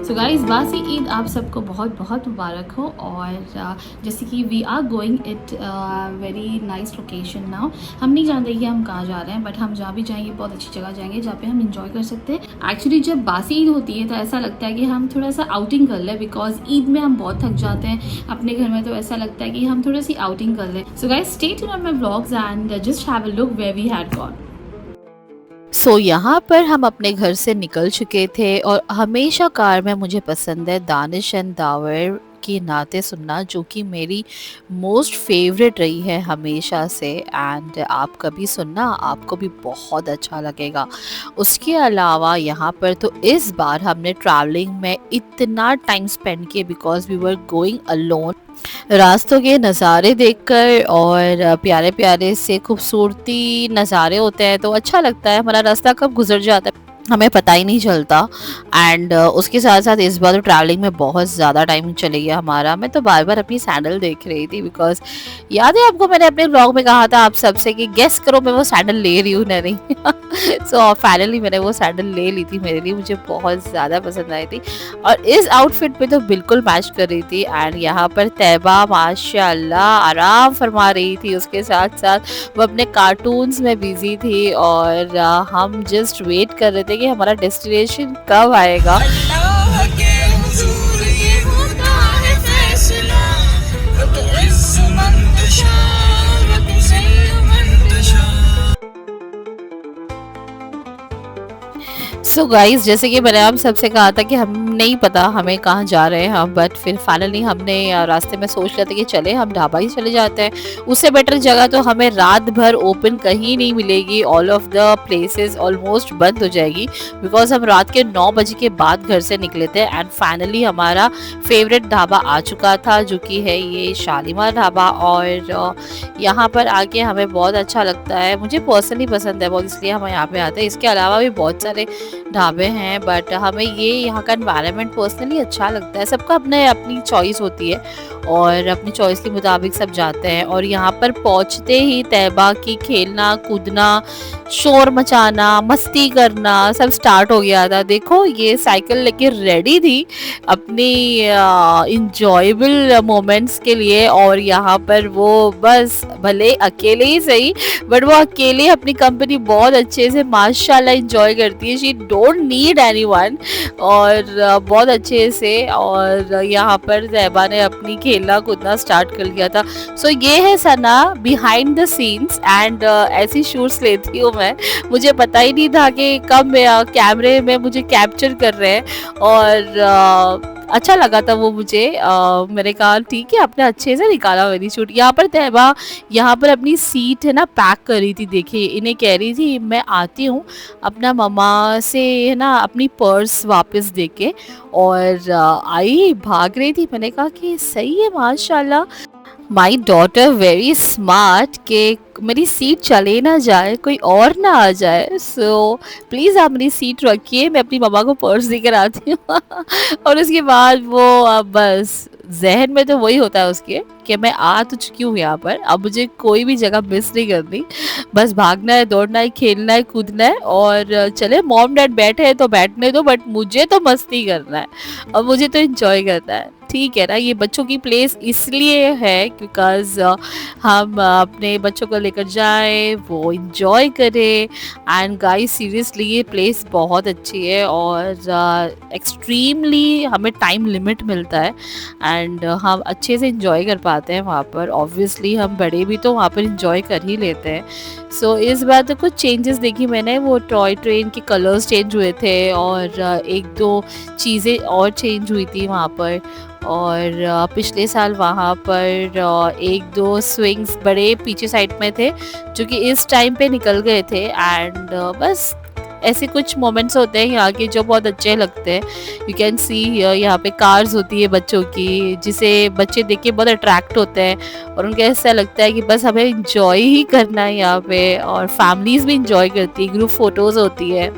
So guys, बासी ईद आप सबको बहुत बहुत मुबारक हो। और जैसे कि we are going it very nice location now. हम नहीं जानते कि हम कहाँ जा रहे हैं, बट हम जहाँ भी जाएंगे बहुत अच्छी जगह जाएंगे जहाँ पे हम इंजॉय कर सकते हैं। एक्चुअली जब बासी ईद होती है तो ऐसा लगता है कि हम थोड़ा सा आउटिंग कर लें, बिकॉज ईद में हम बहुत थक जाते हैं अपने घर में, तो ऐसा लगता है कि हम थोड़ी सी आउटिंग कर लें। So guys, stay tuned on my vlogs and just have a look where we had gone. यहाँ पर हम अपने घर से निकल चुके थे और हमेशा कार में मुझे पसंद है दानिश एंड दावर की नाते सुनना, जो कि मेरी मोस्ट फेवरेट रही है हमेशा से। एंड आप कभी सुनना, आपको भी बहुत अच्छा लगेगा। उसके अलावा यहाँ पर तो इस बार हमने ट्रैवलिंग में इतना टाइम स्पेंड किया because we were going alone. रास्तों के नज़ारे देखकर और प्यारे प्यारे से खूबसूरती नज़ारे होते हैं तो अच्छा लगता है। हमारा रास्ता कब गुजर जाता है हमें पता ही नहीं चलता। एंड उसके साथ साथ इस बार तो ट्रैवलिंग में बहुत ज़्यादा टाइम चले गया हमारा। मैं तो बार बार अपनी सैंडल देख रही थी बिकॉज याद है आपको, मैंने अपने ब्लॉग में कहा था आप सबसे कि गेस करो मैं वो सैंडल ले रही हूँ ना नहीं। सो फाइनली मैंने वो सैंडल ले ली थी। मेरे लिए मुझे बहुत ज़्यादा पसंद आई थी और इस आउटफिट पे तो बिल्कुल मैच कर रही थी। एंड यहाँ पर तैबा माशाल्लाह आराम फरमा रही थी, उसके साथ साथ वो अपने कार्टून्स में बिजी थी और हम जस्ट वेट कर रहे थे कि हमारा डेस्टिनेशन कब आएगा। सो गाइस, जैसे कि मैंने आप सबसे कहा था कि हम नहीं पता हमें कहाँ जा रहे हैं हम, बट फिर फाइनली हमने रास्ते में सोच लिया था कि चले हम ढाबा ही चले जाते हैं। उससे बेटर जगह तो हमें रात भर ओपन कहीं नहीं मिलेगी। All of the places almost बंद हो जाएगी बिकॉज हम रात के 9 बजे के बाद घर से निकले थे। एंड फाइनली हमारा फेवरेट ढाबा आ चुका था जो कि है ये शालीमार ढाबा। और यहाँ पर आके हमें बहुत अच्छा लगता है, मुझे पर्सनली पसंद है बहुत, इसलिए हम यहाँ पे आते हैं। इसके अलावा भी बहुत सारे ढाबे हैं बट हमें ये यहाँ का एनवायरनमेंट पर्सनली अच्छा लगता है। सबका अपने अपनी चॉइस होती है और अपनी चॉइस के मुताबिक सब जाते हैं। और यहाँ पर पहुँचते ही तैबा की खेलना कूदना शोर मचाना मस्ती करना सब स्टार्ट हो गया था। देखो ये साइकिल लेके रेडी थी अपनी इंजॉयबल मोमेंट्स के लिए। और यहाँ पर वो बस भले अकेले ही सही बट वो अकेले अपनी कंपनी बहुत अच्छे से माशाल्लाह इंजॉय करती है। शी डोंट नीड एनीवन और बहुत अच्छे से। और यहाँ पर ज़ैबा ने अपनी खेलना कूदना स्टार्ट कर लिया था। सो ये है सना बिहाइंड द सीन्स। एंड ऐसी शूट्स लेती हूँ मैं, मुझे पता ही नहीं था कि कब कैमरे में मुझे कैप्चर कर रहे हैं। और अच्छा लगा था वो मुझे। मैंने कहा ठीक है, आपने अच्छे से निकाला मेरी शूट। यहाँ पर तैबा यहाँ पर अपनी सीट है ना पैक कर रही थी। देखिए इन्हें कह रही थी मैं आती हूँ अपना मम्मा से है ना अपनी पर्स वापस दे के। और आई भाग रही थी। मैंने कहा कि सही है माशाल्लाह, माई डॉटर वेरी स्मार्ट के मेरी सीट चले ना जाए कोई और ना आ जाए। सो प्लीज़ आप मेरी सीट रखिए, मैं अपनी मम्मा को पर्स देकर आती हूँ। और उसके बाद वो बस जहन में तो वही होता है उसके कि मैं आ तो चुकी हूँ यहाँ पर, अब मुझे कोई भी जगह मिस नहीं करनी, बस भागना है दौड़ना है खेलना है कूदना है। और चले मॉम डैड बैठे हैं तो बैठने दो बट मुझे तो मस्ती करना है और मुझे तो एंजॉय करना है। ठीक है ना, ये बच्चों की प्लेस इसलिए है बिकॉज हम अपने बच्चों को लेकर जाएं वो इंजॉय करें। एंड गाइस सीरियसली ये प्लेस बहुत अच्छी है और एक्सट्रीमली हमें टाइम लिमिट मिलता है एंड हम अच्छे से इंजॉय कर पाते हैं वहाँ पर। ऑब्वियसली हम बड़े भी तो वहाँ पर इंजॉय कर ही लेते हैं। सो इस बार तो कुछ चेंजेस देखी मैंने, वो टॉय ट्रेन के कलर्स चेंज हुए थे और एक दो चीज़ें और चेंज हुई थी वहाँ पर। और पिछले साल वहाँ पर एक दो स्विंग्स बड़े पीछे साइड में थे जो कि इस टाइम पे निकल गए थे। एंड बस ऐसे कुछ मोमेंट्स होते हैं यहाँ के जो बहुत अच्छे लगते हैं। यू कैन सी यहाँ पे कार्स होती है बच्चों की जिसे बच्चे देख के बहुत अट्रैक्ट होते हैं और उनको ऐसा लगता है कि बस हमें इंजॉय ही करना है यहाँ पे। और फैमिलीज़ भी इंजॉय करती है, ग्रुप फोटोज़ होती है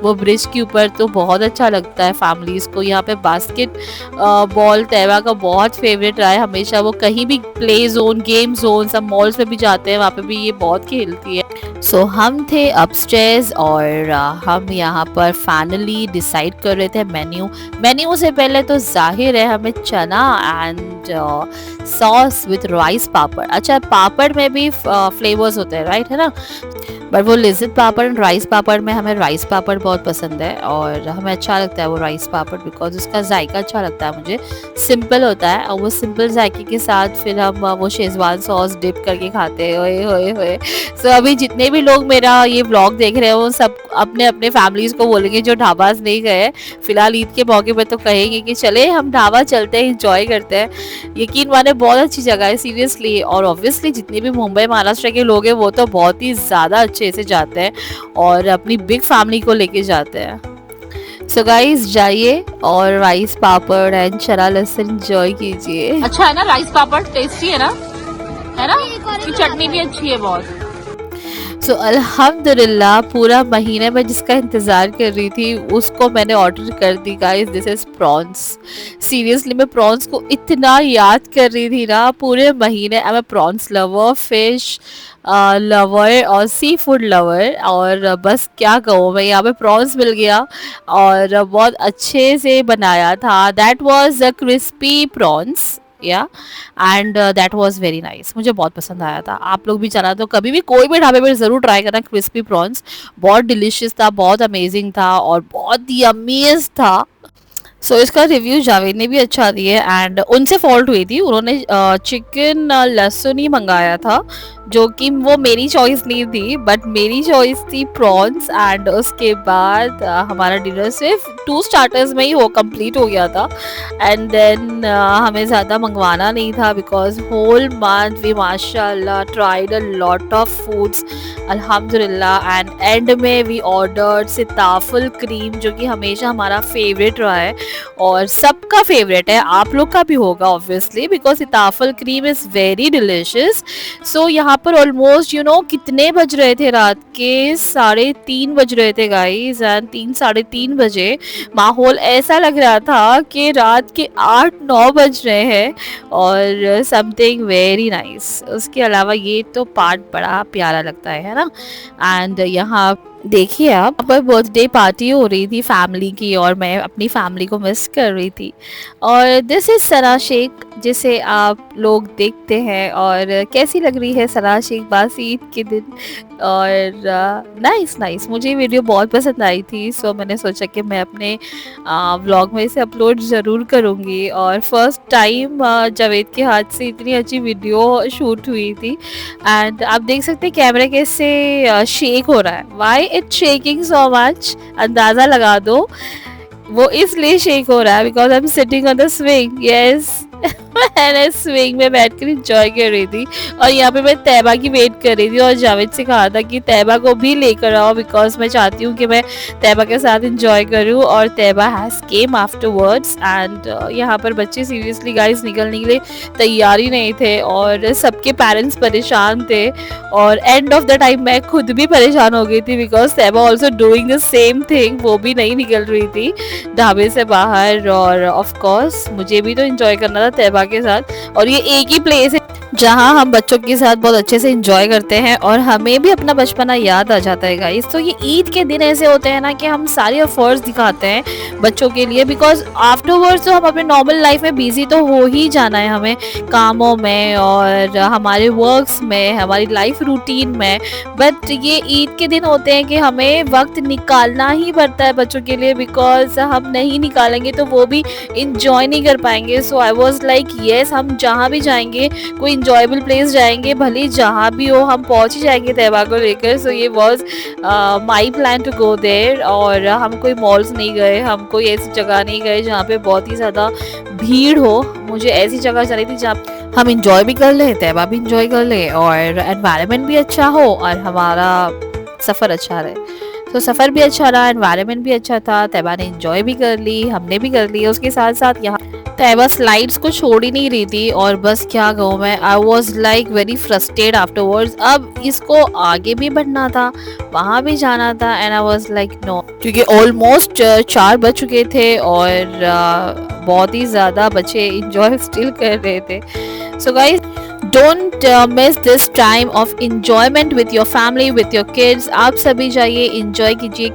वो ब्रिज के ऊपर तो बहुत अच्छा लगता है फैमिलीज़ को। यहाँ पे बास्केट बॉल तैबा का बहुत फेवरेट रहा है हमेशा। वो कहीं भी प्ले जोन गेम जोन सब मॉल्स में भी जाते हैं वहाँ पे भी ये बहुत खेलती है। सो हम थे अपस्टेयर्स और हम यहाँ पर फाइनली डिसाइड कर रहे थे मेन्यू से पहले तो जाहिर है हमें चना एंड सॉस विथ राइस पापड़। अच्छा, पापड़ में भी फ्लेवर्स होते हैं, राइट, है ना, बट वो लिज्जत पापड़ एंड राइस पापड़ में हमें राइस पापड़ बहुत पसंद है और हमें अच्छा लगता है वो राइस पापड़ बिकॉज उसका जायका अच्छा लगता है मुझे, सिंपल होता है और वो सिंपल जायके के साथ फिर हम वो शेजवान सॉस डिप करके खाते हैं। ओए होए होए। सो अभी जितने भी लोग मेरा ये व्लॉग देख रहे हैं वो सब अपने अपने फैमिलीज को बोलेंगे जो ढाबा नहीं गए, फिलहाल ईद के मौके पर तो कहेंगे कि चले हम ढाबा चलते हैं, इंजॉय करते हैं। यकीन माने बहुत अच्छी जगह है सीरियसली, और ऑब्वियसली जितने भी मुंबई महाराष्ट्र के लोग हैं वो तो बहुत ही ज़्यादा अच्छे से जाते हैं और अपनी बिग फैमिली को लेके जाते हैं। सो गाइस जाइए और राइस पापड़ एंड चना लहसुन एंजॉय कीजिए। अच्छा है ना राइस पापड़, टेस्टी है ना चटनी भी अच्छी है बहुत। सो अल्हम्दुलिल्लाह पूरा महीने में जिसका इंतज़ार कर रही थी उसको मैंने ऑर्डर कर दी guys. This is prawns. Seriously मैं प्रॉन्स को इतना याद कर रही थी ना पूरे महीने। I am prawns lover, fish lover और सी फूड लवर, और बस क्या कहूँ मैं, यहाँ पे प्रॉन्स मिल गया और बहुत अच्छे से बनाया था। That was a crispy prawns या and that was very nice. मुझे बहुत पसंद आया था। आप लोग भी चला तो कभी भी कोई भी ढाबे पर ज़रूर ट्राई करना क्रिस्पी प्रॉन्स। बहुत डिलिशियस था, बहुत अमेजिंग था और बहुत ही अमेज था। सो इसका रिव्यू जावेद ने भी अच्छा दिया एंड उनसे फॉल्ट हुई थी, उन्होंने चिकन लहसुन ही मंगाया था जो कि वो मेरी चॉइस नहीं थी, बट मेरी चॉइस थी प्रॉन्स। एंड उसके बाद हमारा डिनर सिर्फ 2 स्टार्टर्स में ही वो कंप्लीट हो गया था एंड देन हमें ज़्यादा मंगवाना नहीं था बिकॉज होल मंथ वी माशाल्लाह tried a lot of foods अल्हम्दुलिल्लाह। एंड एंड में वी ऑर्डर्ड सिताफुल क्रीम जो कि हमेशा हमारा फेवरेट रहा है और सबका फेवरेट है, आप लोग का भी होगा obviously because sitaphal cream is very delicious. So यहाँ पर ऑलमोस्ट कितने बज रहे थे, रात के 3:30 बज रहे थे गाइस एंड 3-3:30 बजे माहौल ऐसा लग रहा था कि रात के 8-9 बज रहे हैं और समथिंग वेरी नाइस। उसके अलावा ये तो पार्ट बड़ा प्यारा लगता है ना। एंड यहाँ देखिए आप, यहाँ पर बर्थडे पार्टी हो रही थी फैमिली की और मैं अपनी फैमिली को मिस कर रही थी। और दिस इज़ सना शेख जिसे आप लोग देखते हैं। और कैसी लग रही है सना शेख बासी ईद के दिन। और नाइस मुझे ये वीडियो बहुत पसंद आई थी, सो मैंने सोचा कि मैं अपने व्लॉग में इसे अपलोड ज़रूर करूँगी। और फर्स्ट टाइम जावेद के हाथ से इतनी अच्छी वीडियो शूट हुई थी एंड आप देख सकते हैं कैमरा कैसे शेक हो रहा है। Why it shaking so much, अंदाज़ा लगा दो वो इसलिए शेक हो रहा है because I am sitting on the swing. Yes मैंने स्विंग में बैठकर इंजॉय कर रही थी और यहाँ पे मैं तैबा की वेट कर रही थी और जावेद से कहा था कि तैबा को भी लेकर आओ बिकॉज मैं चाहती हूँ कि मैं तैबा के साथ इंजॉय करूँ। और तैबा हैज़ केम आफ्टरवर्ड्स एंड यहाँ पर बच्चे सीरियसली गाइस निकलने के लिए तैयार ही नहीं थे और सबके पेरेंट्स परेशान थे और एंड ऑफ द टाइम मैं खुद भी परेशान हो गई थी because Taiba also doing the same thing, वो भी नहीं निकल रही थी ढाबे से बाहर। और ऑफ कोर्स मुझे भी तो इंजॉय करना था तैबा के साथ और ये एक ही प्लेस है जहाँ हम बच्चों के साथ बहुत अच्छे से इंजॉय करते हैं और हमें भी अपना बचपना याद आ जाता है गाइस। तो ये ईद के दिन ऐसे होते हैं ना कि हम सारी एफर्ट्स दिखाते हैं बच्चों के लिए बिकॉज आफ्टरवर्ड्स तो हम अपने नॉर्मल लाइफ में बिजी तो हो ही जाना है हमें, कामों में और हमारे वर्क्स में, हमारी लाइफ रूटीन में। बट ये ईद के दिन होते हैं कि हमें वक्त निकालना ही पड़ता है बच्चों के लिए बिकॉज हम नहीं निकालेंगे तो वो भी इंजॉय नहीं कर पाएंगे। सो आई वॉज लाइक येस, हम जहाँ भी जाएंगे कोई इंजॉयबल प्लेस जाएंगे, भले जहाँ भी हो हम पहुँच ही जाएंगे तैबा को लेकर। सो ये was my plan to go there. और हम कोई मॉल्स नहीं गए, हम कोई ऐसी जगह नहीं गए जहाँ पे बहुत ही ज़्यादा भीड़ हो। मुझे ऐसी जगह जानी थी जहाँ हम इंजॉय भी कर लें, तैबा भी इंजॉय कर लें और एनवायरनमेंट भी अच्छा हो और हमारा सफ़र अच्छा रहे। तो सफ़र भी अच्छा रहा, एनवायरनमेंट भी अच्छा था, तैबा ने इंजॉय भी कर ली, हमने भी कर ली। उसके साथ साथ यहाँ तैबा स्लाइड्स को छोड़ ही नहीं रही थी और बस क्या कहूँ मैं, आई was like very frustrated afterwards. अब इसको आगे भी बढ़ना था, वहाँ भी जाना था and I was like no, क्योंकि ऑलमोस्ट 4 बज चुके थे और बहुत ही ज़्यादा बच्चे इंजॉय स्टिल कर रहे थे। So guys don't miss this time of enjoyment with your family, with your kids. आप सभी जाइए, इंजॉय कीजिए।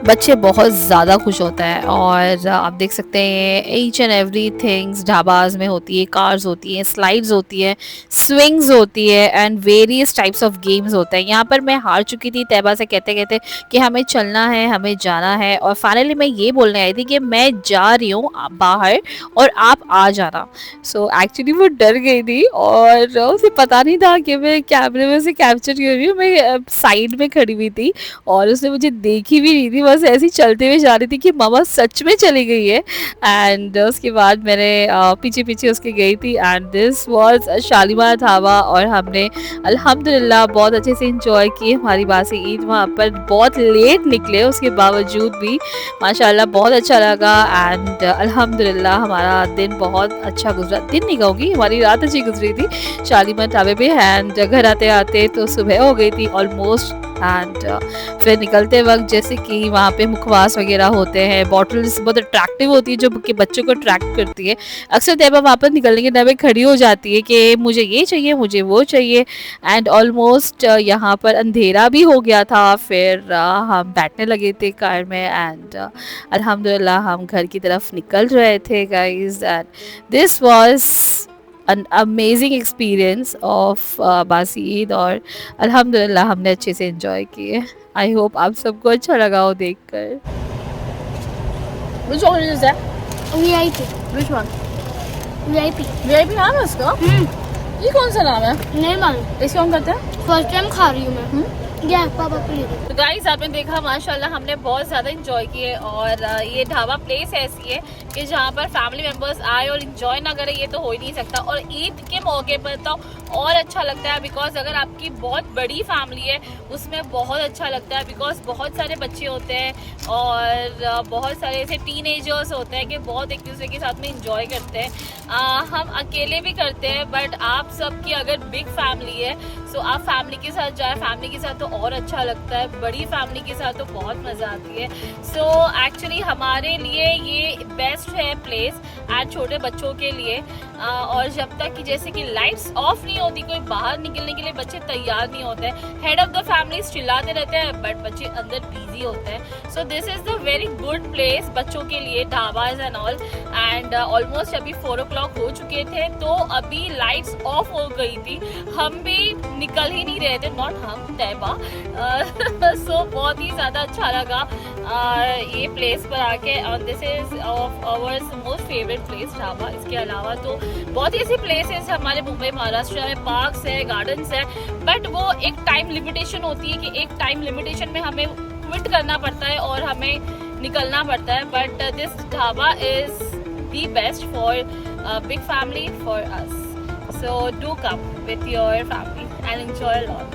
बच्चे बहुत ज़्यादा खुश होता है। और आप देख सकते हैं each and every things dhabas में होती है। कार्स होती हैं, स्लाइड्स होती है, स्विंग्स होती है and various types of games होते हैं। यहाँ पर मैं हार चुकी थी तैयबा से कहते कहते कि हमें चलना है, हमें जाना है। और फाइनली मैं ये बोलने आई थी कि मैं जा रही हूँ बाहर और आप आ जाना। सो एक्चुअली वो डर गई थी और उसे पता नहीं था कि मैं कैमरे में उसे कैप्चर कर रही हूँ। मैं साइड में खड़ी हुई थी और उसने मुझे देखी भी नहीं थी, बस ऐसे ही चलते हुए जा रही थी कि मामा सच में चली गई है। एंड उसके बाद मैंने पीछे पीछे उसके गई थी and this was Shalimar dhaba. और हमने अल्हम्दुलिल्लाह बहुत अच्छे से इंजॉय की हमारी बासी ईद। वहाँ पर बहुत लेट निकले, उसके बावजूद भी माशाल्लाह बहुत अच्छा लगा। एंड अल्हम्दुलिल्लाह हमारा दिन बहुत अच्छा गुजरा। दिन नहीं कहूँगी, हमारी रात अच्छी गुजरी थी शालीमार ढाबे पे। एंड घर आते आते तो सुबह हो गई थी ऑलमोस्ट। एंड फिर निकलते वक्त जैसे कि वहाँ पे मुखवास वगैरह होते हैं, बॉटल्स बहुत अट्रैक्टिव होती है जो कि बच्चों को अट्रैक्ट करती है। अक्सर तैयबा वापस निकलने के टाइम खड़ी हो जाती है कि मुझे ये चाहिए, मुझे वो चाहिए। एंड ऑलमोस्ट यहाँ पर अंधेरा भी हो गया था। फिर हम बैठने लगे थे कार में एंड अल्हम्दुलिल्लाह हम घर की तरफ निकल रहे थे guys. And this was an amazing experience of बासी ईद। और अल्हम्दुलिल्लाह हमने अच्छे से एंजॉय किए। आई होप आप सबको अच्छा लगा हो देखकर। Which one is that? VIP. Which one? VIP. VIP नाम है उसका? ये कौन सा नाम है? नहीं मालूम, इसको हम करते हैं? फर्स्ट टाइम खा रही हूँ मैं। या पापा प्लीज। तो गाइस आपने देखा माशाल्लाह हमने बहुत ज़्यादा इंजॉय किए। और ये ढाबा प्लेस ऐसी है कि जहाँ पर फैमिली मेम्बर्स आए और इंजॉय ना करें ये तो हो ही नहीं सकता। और ईद के मौके पर तो और अच्छा लगता है, बिकॉज अगर आपकी बहुत बड़ी फैमिली है उसमें बहुत अच्छा लगता है, बिकॉज बहुत सारे बच्चे होते हैं और बहुत सारे ऐसे टीनेजर्स होते हैं कि बहुत एक दूसरे के साथ में इंजॉय करते हैं। हम अकेले भी करते हैं, बट आप सबकी अगर बिग फैमिली है सो आप फैमिली के साथ जाए, फैमिली के साथ तो और अच्छा लगता है, बड़ी फैमिली के साथ तो बहुत मज़ा आती है। सो एक्चुअली हमारे लिए ये बेस्ट है प्लेस एंड छोटे बच्चों के लिए। और जब तक कि जैसे कि लाइट्स ऑफ नहीं होती, कोई बाहर निकलने के लिए बच्चे तैयार नहीं होते हैं। हेड ऑफ द फैमिली चिल्लाते रहते हैं बट बच्चे अंदर बिजी होते हैं। So this is the very good place बच्चों के लिए, dhabas and all. And almost अभी 4 o'clock हो चुके थे तो अभी लाइट्स ऑफ हो गई थी, हम भी निकल ही नहीं रहे थे, नॉट हम, तैयबा। सो बहुत ही ज़्यादा अच्छा लगा ये प्लेस पर आके। This is of hours most favourite place dhaba. इसके अलावा तो बहुत ही ऐसी प्लेसेस हमारे मुंबई महाराष्ट्र में, पार्क्स है, गार्डन्स है, बट वो एक टाइम लिमिटेशन होती है कि एक टाइम लिमिटेशन में हमें क्विट करना पड़ता है और हमें निकलना पड़ता है। But this dhaba is the best for big family for us. So do come with your family and enjoy a lot.